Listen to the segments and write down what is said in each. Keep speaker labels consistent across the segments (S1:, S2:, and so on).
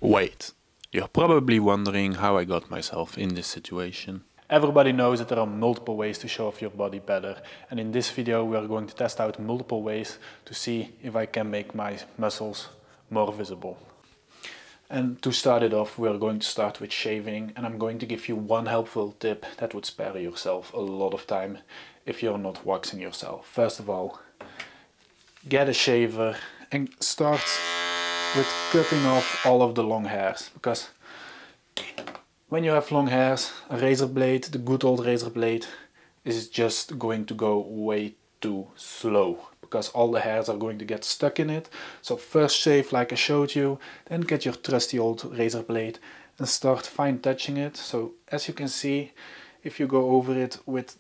S1: Wait, you're probably wondering how I got myself in this situation. Everybody knows that there are multiple ways to show off your body better, and in this video we are going to test out multiple ways to see if I can make my muscles more visible. And to start it off, we are going to start with shaving, and I'm going to give you one helpful tip that would spare yourself a lot of time if you're not waxing yourself. First of all, get a shaver and start with cutting off all of the long hairs, because when you have long hairs, a razor blade, the good old razor blade, is just going to go way too slow because all the hairs are going to get stuck in it. So first shave like I showed you, then get your trusty old razor blade and start fine touching it. So as you can see, if you go over it with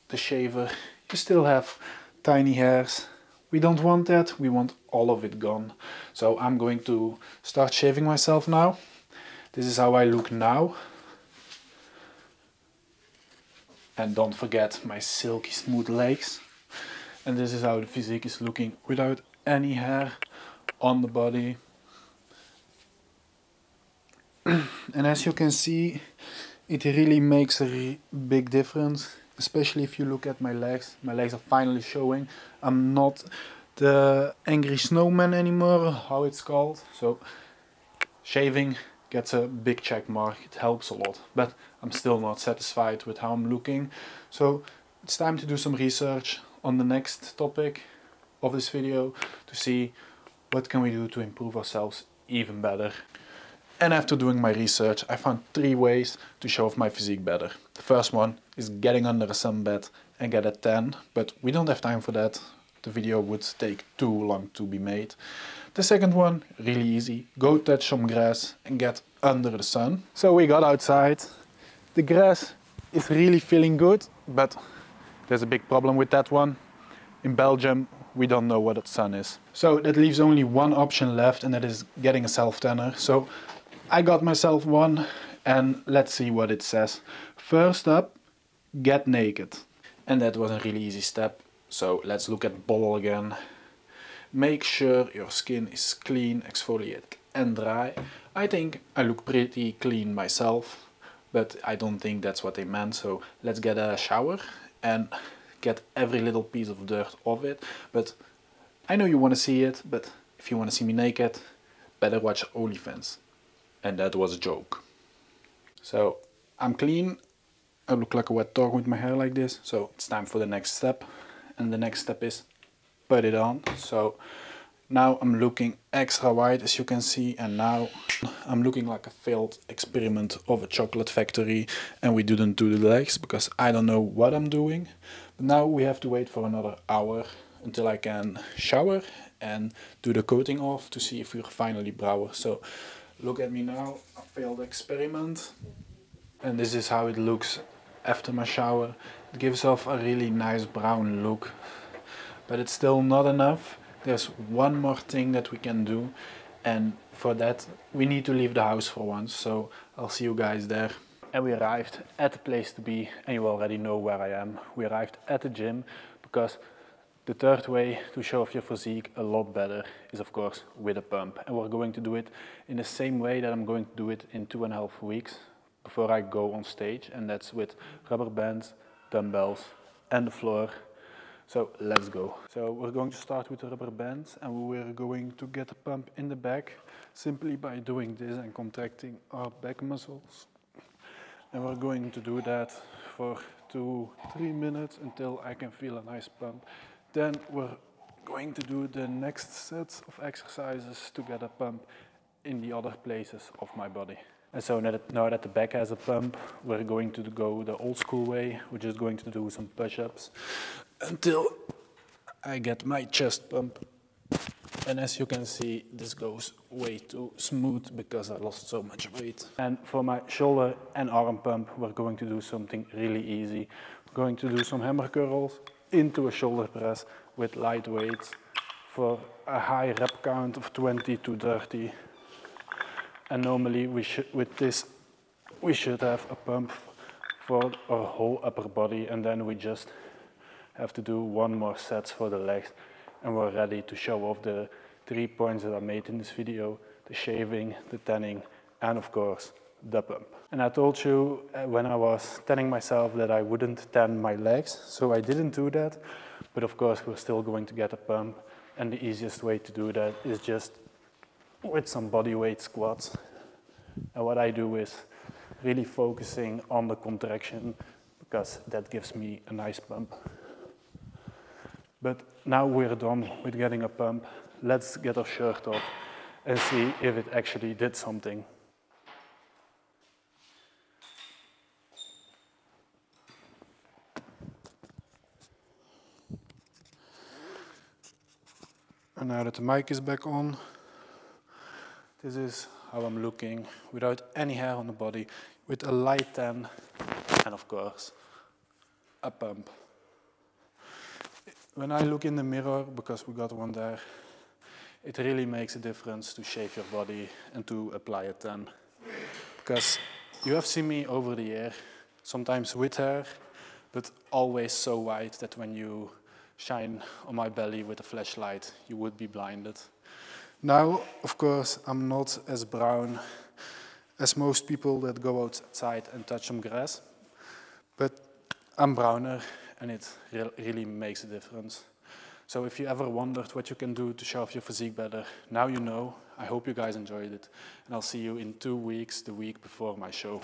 S1: the shaver, you still have tiny hairs. We don't want that, we want all of it gone. So I'm going to start shaving myself now. This is how I look now. And don't forget my silky smooth legs. And this is how the physique is looking without any hair on the body. And as you can see, it really makes a big difference. Especially if you look at my legs. My legs are finally showing. I'm not the angry snowman anymore, how it's called. So shaving gets a big check mark. It helps a lot, but I'm still not satisfied with how I'm looking. So it's time to do some research on the next topic of this video to see what can we do to improve ourselves even better. And after doing my research, I found 3 ways to show off my physique better. The first one is getting under a sunbed and get a tan, but we don't have time for that. The video would take too long to be made. The second one, really easy, go touch some grass and get under the sun. So we got outside. The grass is really feeling good, but there's a big problem with that one. In Belgium, we don't know what the sun is. So that leaves only one option left, and that is getting a self-tanner. So I got myself one, and let's see what it says. First up, get naked. And that was a really easy step. So let's look at the bottle again. Make sure your skin is clean, exfoliated and dry. I think I look pretty clean myself, but I don't think that's what they meant. So let's get a shower and get every little piece of dirt off it. But I know you want to see it, but if you want to see me naked, better watch OnlyFans. And that was a joke. So I'm clean. I look like a wet dog with my hair like this. So it's time for the next step. And the next step is put it on. So now I'm looking extra white, as you can see, and now I'm looking like a failed experiment of a chocolate factory, and we didn't do the legs because I don't know what I'm doing. But now we have to wait for another hour until I can shower and do the coating off to see if we're finally brown. So look at me now, a failed experiment. And this is how it looks after my shower. It gives off a really nice brown look, but it's still not enough. There's one more thing that we can do, and for that we need to leave the house for once. So I'll see you guys there. And we arrived at the place to be, and you already know where I am. We arrived at the gym because the third way to show off your physique a lot better is of course with a pump. And we're going to do it in the same way that I'm going to do it in 2.5 weeks before I go on stage, and that's with rubber bands, dumbbells and the floor. So let's go. So we're going to start with the rubber bands, and we're going to get a pump in the back simply by doing this and contracting our back muscles. And we're going to do that for 2-3 minutes until I can feel a nice pump. Then we're going to do the next sets of exercises to get a pump in the other places of my body. And so now that the back has a pump, we're going to go the old school way. We're just going to do some push-ups until I get my chest pump. And as you can see, this goes way too smooth because I lost so much weight. And for my shoulder and arm pump, we're going to do something really easy. We're going to do some hammer curls into a shoulder press with light weights for a high rep count of 20 to 30. And normally with this we should have a pump for our whole upper body, and then we just have to do 1 more set for the legs, and we're ready to show off the 3 points that I made in this video the shaving, the tanning, and of course, the pump. And I told you when I was tanning myself that I wouldn't tan my legs, so I didn't do that. But of course, we're still going to get a pump, and the easiest way to do that is just with some body weight squats. And what I do is really focusing on the contraction, because that gives me a nice pump. But now we're done with getting a pump. Let's get our shirt off and see if it actually did something. And now that the mic is back on, this is how I'm looking without any hair on the body, with a light tan and of course a pump. When I look in the mirror, because we got one there, it really makes a difference to shave your body and to apply a tan. Because you have seen me over the year, sometimes with hair, but always so white that when you shine on my belly with a flashlight, you would be blinded. Now, of course, I'm not as brown as most people that go outside and touch some grass, but I'm browner and it really makes a difference. So if you ever wondered what you can do to show off your physique better, now you know. I hope you guys enjoyed it, and I'll see you in 2 weeks, the week before my show.